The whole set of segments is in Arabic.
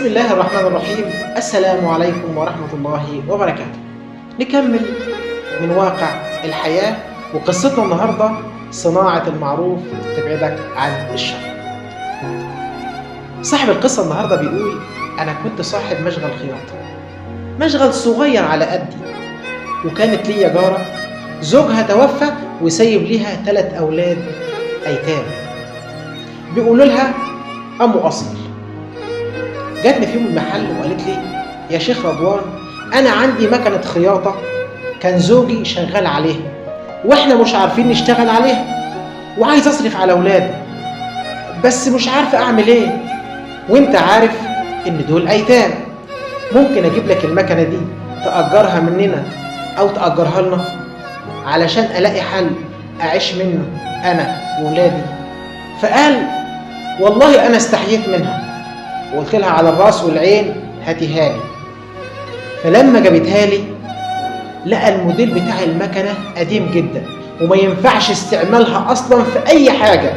الله الرحمن الرحيم. السلام عليكم ورحمة الله وبركاته. نكمل من واقع الحياة، وقصتنا النهاردة صناعة المعروف تبعدك عن الشر. صاحب القصة النهاردة بيقول: أنا كنت صاحب مشغل خياطة، مشغل صغير على قدي، وكانت ليا جارة زوجها توفى وسايب ليها 3 أولاد أيتام بيقولوا لها أم أصيل. جاتني في يوم المحل وقالت لي: يا شيخ رضوان، أنا عندي مكنة خياطة كان زوجي شغال عليها وإحنا مش عارفين نشتغل عليها، وعايز أصرف على أولادي بس مش عارفة أعمل إيه، وإنت عارف إن دول أيتام. ممكن أجيب لك المكنة دي تأجرها مننا أو تأجرها لنا علشان ألاقي حل أعيش منه أنا وولادي؟ فقال: والله أنا استحييت منها وقلت لها على الراس والعين هاتيها لي. فلما جابتها لي لقى الموديل بتاع المكنة قديم جدا وما ينفعش استعمالها أصلا في أي حاجة،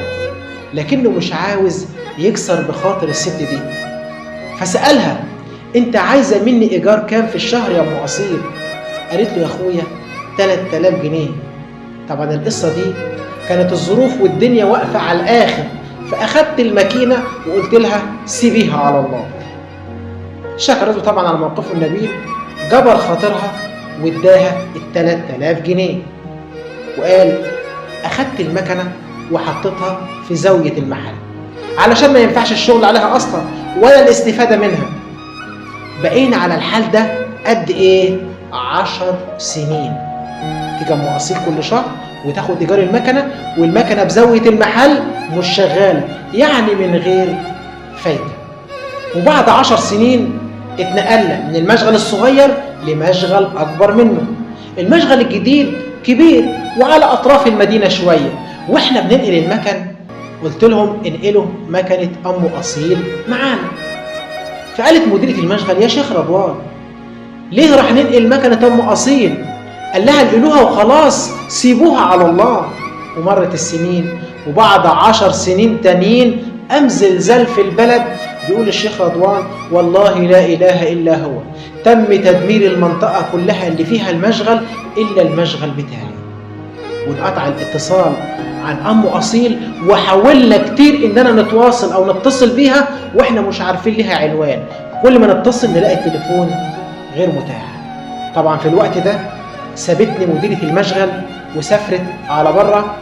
لكنه مش عاوز يكسر بخاطر الست دي. فسألها: انت عايزة مني إيجار كام في الشهر يا أم أصيل؟ قالت له: يا أخويا 3000 جنيه. طبعا القصة دي كانت الظروف والدنيا واقفة على الآخر، فأخدت الماكينة وقلت لها سيبيها على الله. شكرته طبعا على موقفه النبيل، جبر خاطرها واداها 3000 جنيه، وقال: أخدت المكنة وحطيتها في زاوية المحل علشان ما ينفعش الشغل عليها أصلا ولا الاستفادة منها. بقينا على الحال ده قد إيه؟ 10 سنين. تيجي أم أصيل كل شهر وتاخد إيجار المكنة، والمكنة بزاوية المحل مش شغالة، يعني من غير فايدة. وبعد 10 سنين اتنقلنا من المشغل الصغير لمشغل أكبر منه. المشغل الجديد كبير وعلى أطراف المدينة شوية، وإحنا بننقل المكن قلت لهم انقلوا مكنة أم أصيل معانا. فقالت مديرة المشغل: يا شيخ رضوان، ليه راح ننقل مكنة أم أصيل؟ قال لها: انقلوها وخلاص، سيبوها على الله. ومرت السنين، وبعد 10 سنين تانيين قام زلزال في البلد. بيقول الشيخ رضوان: والله لا إله إلا هو، تم تدمير المنطقة كلها اللي فيها المشغل إلا المشغل بتاعي. وانقطع الاتصال عن أم أصيل، وحاولنا كتير إننا نتواصل أو نتصل بيها وإحنا مش عارفين لها عنوان. كل ما نتصل نلاقي التليفون غير متاح. طبعا في الوقت ده سابتني مديرة المشغل وسافرت على بره،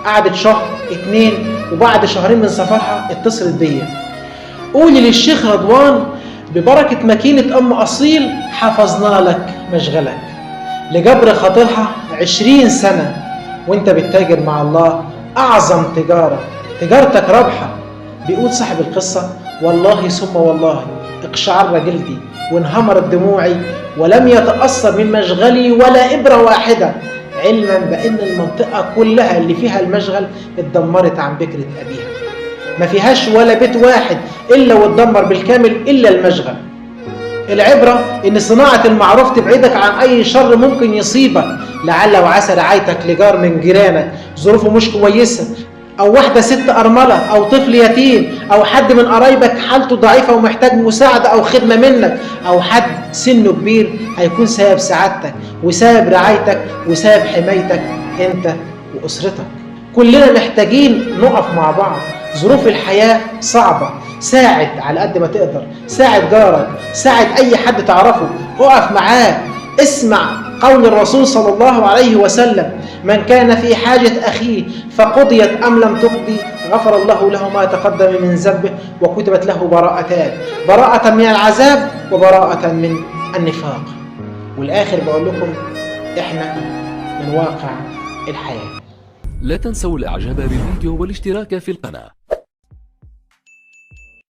قعدت شهر 2، وبعد شهرين من سفرها اتصلت بيا: قولي للشيخ رضوان ببركة ماكينة أم أصيل حفظنا لك مشغلك لجبر خاطرها 20 سنة، وانت بتتاجر مع الله أعظم تجارة، تجارتك رابحة. بيقول صاحب القصة: والله ثم والله اقشعر جلدي وانهمرت دموعي ولم يتأثر من مشغلي ولا إبرة واحدة، علما بأن المنطقة كلها اللي فيها المشغل اتدمرت عن بكرة أبيها، ما فيهاش ولا بيت واحد إلا واتدمر بالكامل إلا المشغل. العبرة إن صناعة المعروف تبعدك عن أي شر ممكن يصيبك، لعل وعسى رعايتك لجار من جيرانك ظروفه مش كويسة، أو واحدة ست أرملة، أو طفل يتيم، أو حد من قرايبك حالته ضعيفة ومحتاج مساعدة أو خدمة منك، أو حد سنه كبير هيكون سبب سعادتك وسبب رعايتك وسبب حمايتك أنت وأسرتك. كلنا محتاجين نقف مع بعض، ظروف الحياة صعبة، ساعد على قد ما تقدر، ساعد جارك، ساعد أي حد تعرفه، اقف معاه. اسمع قول الرسول صلى الله عليه وسلم: من كان في حاجة أخيه فقضيت أم لم تقضي غفر الله له ما تقدم من ذنبه وكتبت له براءتان، براءة من العذاب وبراءة من النفاق. والآخر بقول لكم إحنا من واقع الحياة. لا تنسوا الإعجاب بالفيديو والاشتراك في القناة.